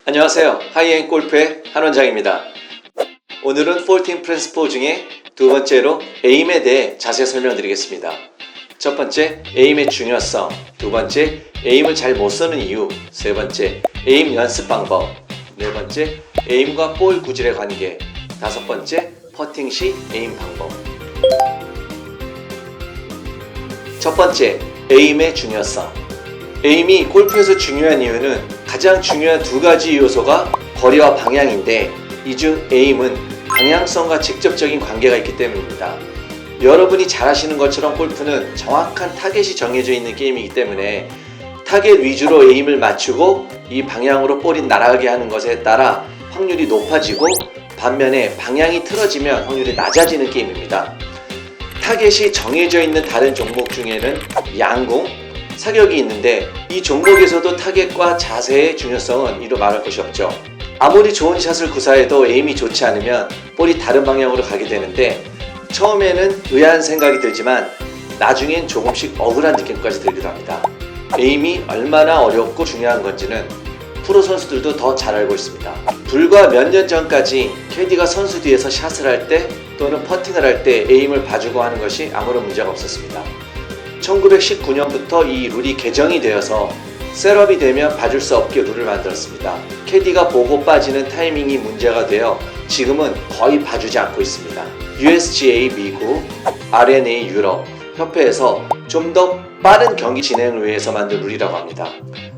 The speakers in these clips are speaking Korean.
안녕하세요. 하이엔 골프의 한원장입니다. 오늘은 14 프린시플 중에 두 번째로 에임에 대해 자세히 설명드리겠습니다. 첫 번째, 에임의 중요성. 두 번째, 에임을 잘 못 쓰는 이유. 세 번째, 에임 연습 방법. 네 번째, 에임과 볼 구질의 관계. 다섯 번째, 퍼팅 시 에임 방법. 첫 번째, 에임의 중요성. 에임이 골프에서 중요한 이유는 가장 중요한 두 가지 요소가 거리와 방향인데, 이 중 에임은 방향성과 직접적인 관계가 있기 때문입니다. 여러분이 잘 아시는 것처럼 골프는 정확한 타겟이 정해져 있는 게임이기 때문에 타겟 위주로 에임을 맞추고 이 방향으로 볼이 날아가게 하는 것에 따라 확률이 높아지고, 반면에 방향이 틀어지면 확률이 낮아지는 게임입니다. 타겟이 정해져 있는 다른 종목 중에는 양궁, 사격이 있는데, 이 종목에서도 타겟과 자세의 중요성은 이루 말할 것이 없죠. 아무리 좋은 샷을 구사해도 에임이 좋지 않으면 볼이 다른 방향으로 가게 되는데, 처음에는 의아한 생각이 들지만 나중엔 조금씩 억울한 느낌까지 들기도 합니다. 에임이 얼마나 어렵고 중요한 건지는 프로 선수들도 더 잘 알고 있습니다. 불과 몇 년 전까지 캐디가 선수 뒤에서 샷을 할 때 또는 퍼팅을 할 때 에임을 봐주고 하는 것이 아무런 문제가 없었습니다. 1919년부터 이 룰이 개정이 되어서 셋업이 되면 봐줄 수 없게 룰을 만들었습니다. 캐디가 보고 빠지는 타이밍이 문제가 되어 지금은 거의 봐주지 않고 있습니다. USGA 미국, RNA 유럽 협회에서 좀 더 빠른 경기 진행을 위해서 만든 룰이라고 합니다.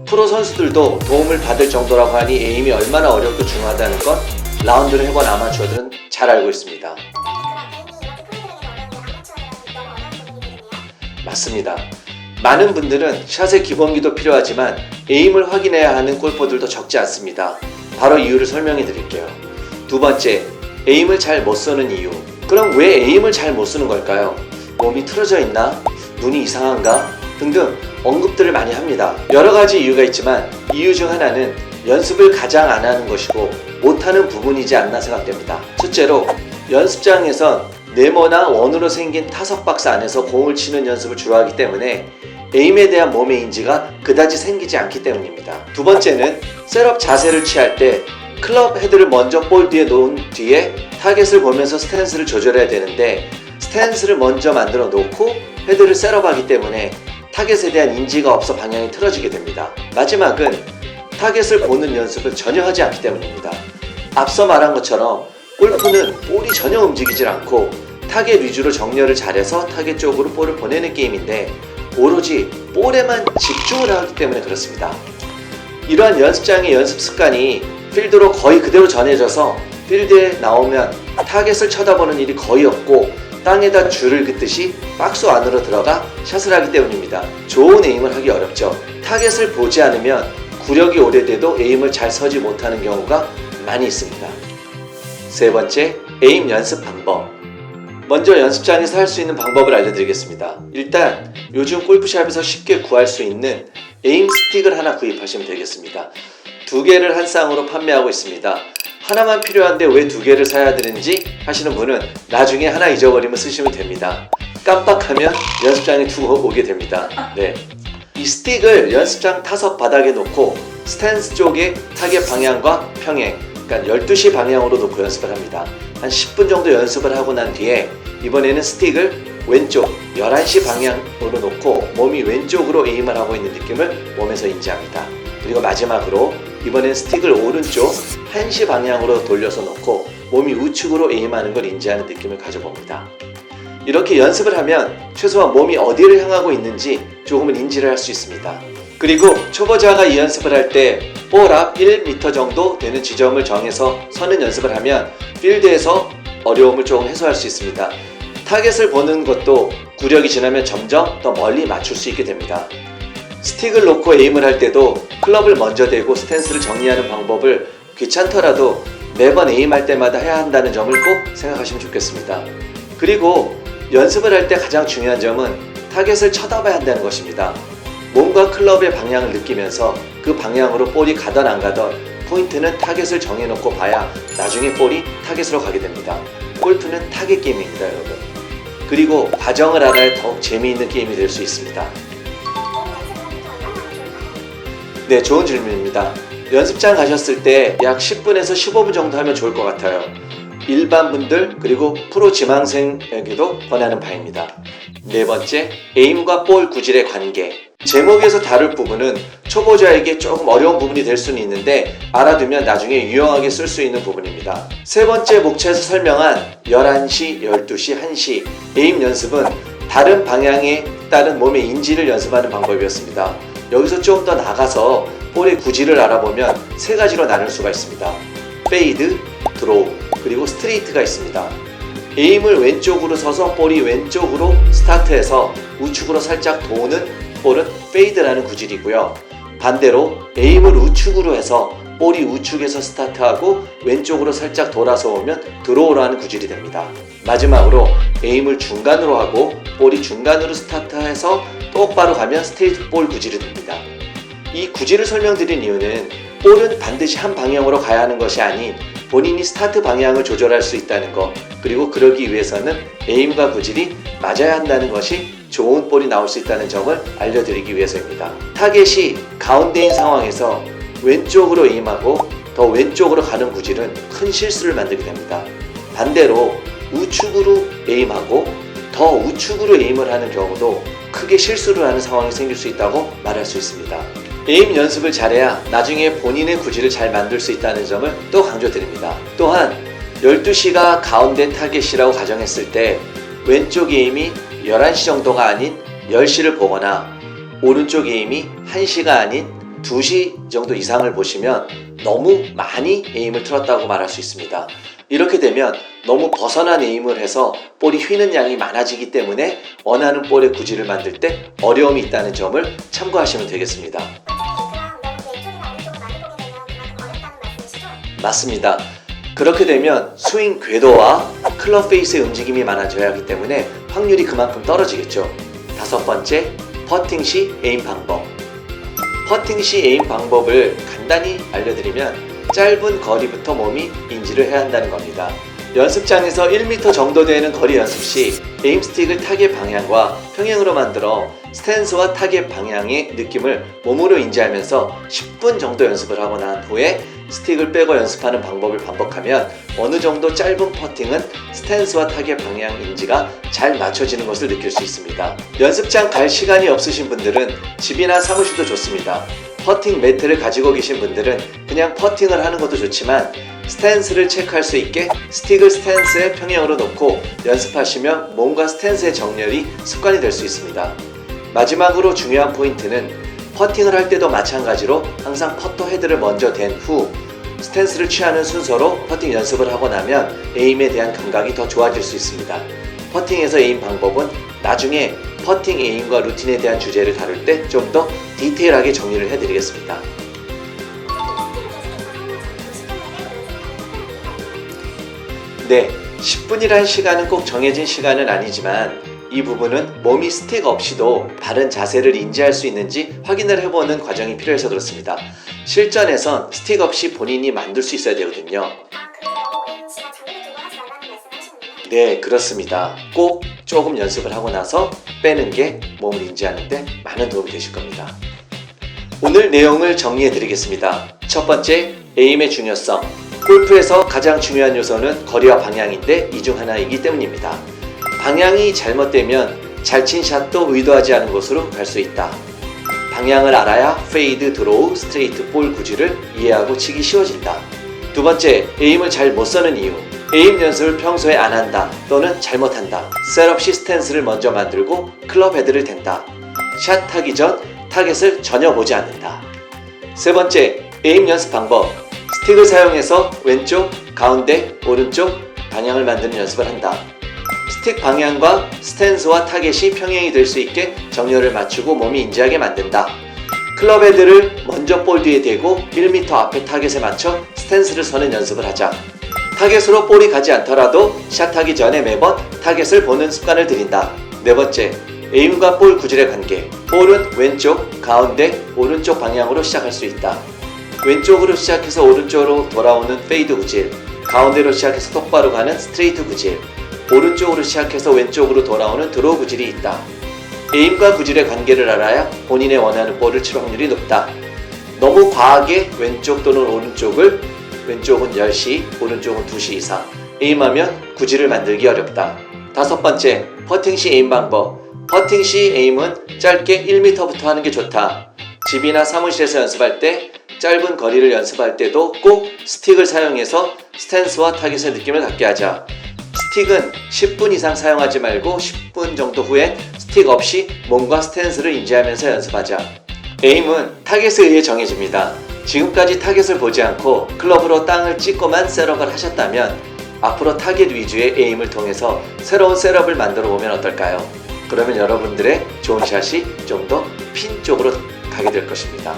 프로 선수들도 도움을 받을 정도라고 하니 에임이 얼마나 어렵고 중요하다는 건 라운드를 해본 아마추어들은 잘 알고 있습니다. 맞습니다. 많은 분들은 샷의 기본기도 필요하지만 에임을 확인해야 하는 골퍼들도 적지 않습니다. 바로 이유를 설명해 드릴게요. 두 번째, 에임을 잘 못 쓰는 이유. 그럼 왜 에임을 잘 못 쓰는 걸까요? 몸이 틀어져 있나? 눈이 이상한가? 등등 언급들을 많이 합니다. 여러 가지 이유가 있지만 이유 중 하나는 연습을 가장 안 하는 것이고 못하는 부분이지 않나 생각됩니다. 첫째로, 연습장에선 네모나 원으로 생긴 타석 박스 안에서 공을 치는 연습을 주로 하기 때문에 에임에 대한 몸의 인지가 그다지 생기지 않기 때문입니다. 두 번째는 셋업 자세를 취할 때 클럽 헤드를 먼저 볼 뒤에 놓은 뒤에 타겟을 보면서 스탠스를 조절해야 되는데, 스탠스를 먼저 만들어 놓고 헤드를 셋업하기 때문에 타겟에 대한 인지가 없어 방향이 틀어지게 됩니다. 마지막은 타겟을 보는 연습을 전혀 하지 않기 때문입니다. 앞서 말한 것처럼 골프는 볼이 전혀 움직이질 않고 타겟 위주로 정렬을 잘해서 타겟 쪽으로 볼을 보내는 게임인데, 오로지 볼에만 집중을 하기 때문에 그렇습니다. 이러한 연습장의 연습 습관이 필드로 거의 그대로 전해져서 필드에 나오면 타겟을 쳐다보는 일이 거의 없고 땅에다 줄을 긋듯이 박스 안으로 들어가 샷을 하기 때문입니다. 좋은 에임을 하기 어렵죠. 타겟을 보지 않으면 구력이 오래돼도 에임을 잘 서지 못하는 경우가 많이 있습니다. 세 번째, 에임 연습 방법. 먼저 연습장에서 할 수 있는 방법을 알려드리겠습니다. 일단 요즘 골프샵에서 쉽게 구할 수 있는 에임 스틱을 하나 구입하시면 되겠습니다. 두 개를 한 쌍으로 판매하고 있습니다. 하나만 필요한데 왜 두 개를 사야 되는지 하시는 분은 나중에 하나 잊어버리면 쓰시면 됩니다. 깜빡하면 연습장에 두고 오게 됩니다. 네. 이 스틱을 연습장 타석 바닥에 놓고 스탠스 쪽에 타겟 방향과 평행, 그러니까 12시 방향으로 놓고 연습을 합니다. 한 10분 정도 연습을 하고 난 뒤에 이번에는 스틱을 왼쪽 11시 방향으로 놓고 몸이 왼쪽으로 에임을 하고 있는 느낌을 몸에서 인지합니다. 그리고 마지막으로 이번엔 스틱을 오른쪽 1시 방향으로 돌려서 놓고 몸이 우측으로 에임하는 걸 인지하는 느낌을 가져봅니다. 이렇게 연습을 하면 최소한 몸이 어디를 향하고 있는지 조금은 인지를 할 수 있습니다. 그리고 초보자가 이 연습을 할 때 볼 앞 1m 정도 되는 지점을 정해서 서는 연습을 하면 필드에서 어려움을 조금 해소할 수 있습니다. 타겟을 보는 것도 구력이 지나면 점점 더 멀리 맞출 수 있게 됩니다. 스틱을 놓고 에임을 할 때도 클럽을 먼저 대고 스탠스를 정리하는 방법을 귀찮더라도 매번 에임할 때마다 해야 한다는 점을 꼭 생각하시면 좋겠습니다. 그리고 연습을 할 때 가장 중요한 점은 타겟을 쳐다봐야 한다는 것입니다. 몸과 클럽의 방향을 느끼면서 그 방향으로 볼이 가던 안 가던 포인트는 타겟을 정해놓고 봐야 나중에 볼이 타겟으로 가게 됩니다. 골프는 타겟 게임입니다, 여러분. 그리고 과정을 알아야 더욱 재미있는 게임이 될 수 있습니다. 네, 좋은 질문입니다. 연습장 가셨을 때 약 10분에서 15분 정도 하면 좋을 것 같아요. 일반 분들 그리고 프로 지망생에게도 권하는 바입니다. 네 번째, 에임과 볼 구질의 관계. 제목에서 다룰 부분은 초보자에게 조금 어려운 부분이 될 수는 있는데 알아두면 나중에 유용하게 쓸 수 있는 부분입니다. 세 번째 목차에서 설명한 11시, 12시, 1시 에임 연습은 다른 방향에 따른 몸의 인지를 연습하는 방법이었습니다. 여기서 좀 더 나가서 볼의 구질을 알아보면 세 가지로 나눌 수가 있습니다. 페이드, 드로우, 그리고 스트레이트가 있습니다. 에임을 왼쪽으로 서서 볼이 왼쪽으로 스타트해서 우측으로 살짝 도는 볼은 페이드라는 구질이고요. 반대로 에임을 우측으로 해서 볼이 우측에서 스타트하고 왼쪽으로 살짝 돌아서 오면 드로우라는 구질이 됩니다. 마지막으로 에임을 중간으로 하고 볼이 중간으로 스타트해서 똑바로 가면 스트레이트 볼 구질이 됩니다. 이 구질을 설명드린 이유는 볼은 반드시 한 방향으로 가야 하는 것이 아닌 본인이 스타트 방향을 조절할 수 있다는 것, 그리고 그러기 위해서는 에임과 구질이 맞아야 한다는 것이 좋은 볼이 나올 수 있다는 점을 알려드리기 위해서입니다. 타겟이 가운데인 상황에서 왼쪽으로 에임하고 더 왼쪽으로 가는 구질은 큰 실수를 만들게 됩니다. 반대로 우측으로 에임하고 더 우측으로 에임을 하는 경우도 크게 실수를 하는 상황이 생길 수 있다고 말할 수 있습니다. 에임 연습을 잘해야 나중에 본인의 구질을 잘 만들 수 있다는 점을 또 강조드립니다. 또한 12시가 가운데 타겟이라고 가정했을 때 왼쪽 에임이 11시 정도가 아닌 10시를 보거나 오른쪽 에임이 1시가 아닌 2시 정도 이상을 보시면 너무 많이 에임을 틀었다고 말할 수 있습니다. 이렇게 되면 너무 벗어난 에임을 해서 볼이 휘는 양이 많아지기 때문에 원하는 볼의 구질을 만들 때 어려움이 있다는 점을 참고하시면 되겠습니다. 맞습니다. 그렇게 되면 스윙 궤도와 클럽 페이스의 움직임이 많아져야 하기 때문에 확률이 그만큼 떨어지겠죠. 다섯 번째, 퍼팅 시 에임 방법. 퍼팅 시 에임 방법을 간단히 알려드리면 짧은 거리부터 몸이 인지를 해야 한다는 겁니다. 연습장에서 1m 정도 되는 거리 연습 시 에임 스틱을 타겟 방향과 평행으로 만들어 스탠스와 타겟 방향의 느낌을 몸으로 인지하면서 10분 정도 연습을 하고 난 후에 스틱을 빼고 연습하는 방법을 반복하면 어느 정도 짧은 퍼팅은 스탠스와 타겟 방향 인지가 잘 맞춰지는 것을 느낄 수 있습니다. 연습장 갈 시간이 없으신 분들은 집이나 사무실도 좋습니다. 퍼팅 매트를 가지고 계신 분들은 그냥 퍼팅을 하는 것도 좋지만 스탠스를 체크할 수 있게 스틱을 스탠스의 평행으로 놓고 연습하시면 몸과 스탠스의 정렬이 습관이 될 수 있습니다. 마지막으로 중요한 포인트는 퍼팅을 할 때도 마찬가지로 항상 퍼터 헤드를 먼저 댄 후 스탠스를 취하는 순서로 퍼팅 연습을 하고 나면 에임에 대한 감각이 더 좋아질 수 있습니다. 퍼팅에서 에임 방법은 나중에 퍼팅 에임과 루틴에 대한 주제를 다룰 때 좀 더 디테일하게 정리를 해드리겠습니다. 네, 10분이라는 시간은 꼭 정해진 시간은 아니지만 이 부분은 몸이 스틱 없이도 바른 자세를 인지할 수 있는지 확인을 해보는 과정이 필요해서 그렇습니다. 실전에선 스틱 없이 본인이 만들 수 있어야 되거든요. 네, 그렇습니다. 꼭 조금 연습을 하고 나서 빼는 게 몸을 인지하는 데 많은 도움이 되실 겁니다. 오늘 내용을 정리해 드리겠습니다. 첫 번째, 에임의 중요성. 골프에서 가장 중요한 요소는 거리와 방향인데 이 중 하나이기 때문입니다. 방향이 잘못되면 잘 친 샷도 의도하지 않은 곳으로 갈 수 있다. 방향을 알아야 페이드, 드로우, 스트레이트, 볼 구질을 이해하고 치기 쉬워진다. 두 번째, 에임을 잘 못 써는 이유. 에임 연습을 평소에 안 한다 또는 잘못한다. 셋업 시 스탠스를 먼저 만들고 클럽 헤드를 댄다. 샷 하기 전 타겟을 전혀 보지 않는다. 세 번째, 에임 연습 방법. 스틱을 사용해서 왼쪽, 가운데, 오른쪽 방향을 만드는 연습을 한다. 스틱 방향과 스탠스와 타겟이 평행이 될 수 있게 정렬을 맞추고 몸이 인지하게 만든다. 클럽 헤드를 먼저 볼 뒤에 대고 1m 앞에 타겟에 맞춰 스탠스를 서는 연습을 하자. 타겟으로 볼이 가지 않더라도 샷하기 전에 매번 타겟을 보는 습관을 들인다. 네 번째, 에임과 볼 구질의 관계. 볼은 왼쪽, 가운데, 오른쪽 방향으로 시작할 수 있다. 왼쪽으로 시작해서 오른쪽으로 돌아오는 페이드 구질, 가운데로 시작해서 똑바로 가는 스트레이트 구질, 오른쪽으로 시작해서 왼쪽으로 돌아오는 드로우 구질이 있다. 에임과 구질의 관계를 알아야 본인의 원하는 볼을 칠 확률이 높다. 너무 과하게 왼쪽 또는 오른쪽은 10시, 오른쪽은 2시 이상 에임하면 구질을 만들기 어렵다. 5번째, 퍼팅 시 에임 방법. 퍼팅 시 에임은 짧게 1m부터 하는 게 좋다. 집이나 사무실에서 연습할 때, 짧은 거리를 연습할 때도 꼭 스틱을 사용해서 스탠스와 타깃의 느낌을 갖게 하자. 스틱은 10분 이상 사용하지 말고 10분 정도 후엔 스틱 없이 몸과 스탠스를 인지하면서 연습하자. 에임은 타겟에 의해 정해집니다. 지금까지 타겟을 보지 않고 클럽으로 땅을 찍고만 셋업을 하셨다면 앞으로 타겟 위주의 에임을 통해서 새로운 셋업을 만들어 보면 어떨까요? 그러면 여러분들의 좋은 샷이 좀 더 핀 쪽으로 가게 될 것입니다.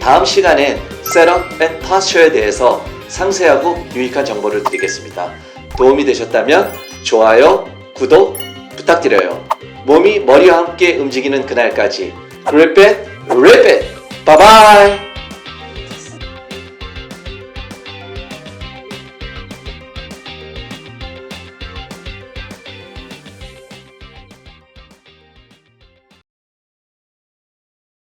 다음 시간엔 셋업 앤 포스처에 대해서 상세하고 유익한 정보를 드리겠습니다. 도움이 되셨다면 좋아요, 구독 부탁드려요. 몸이 머리와 함께 움직이는 그날까지 Rip it, rip it. Bye bye.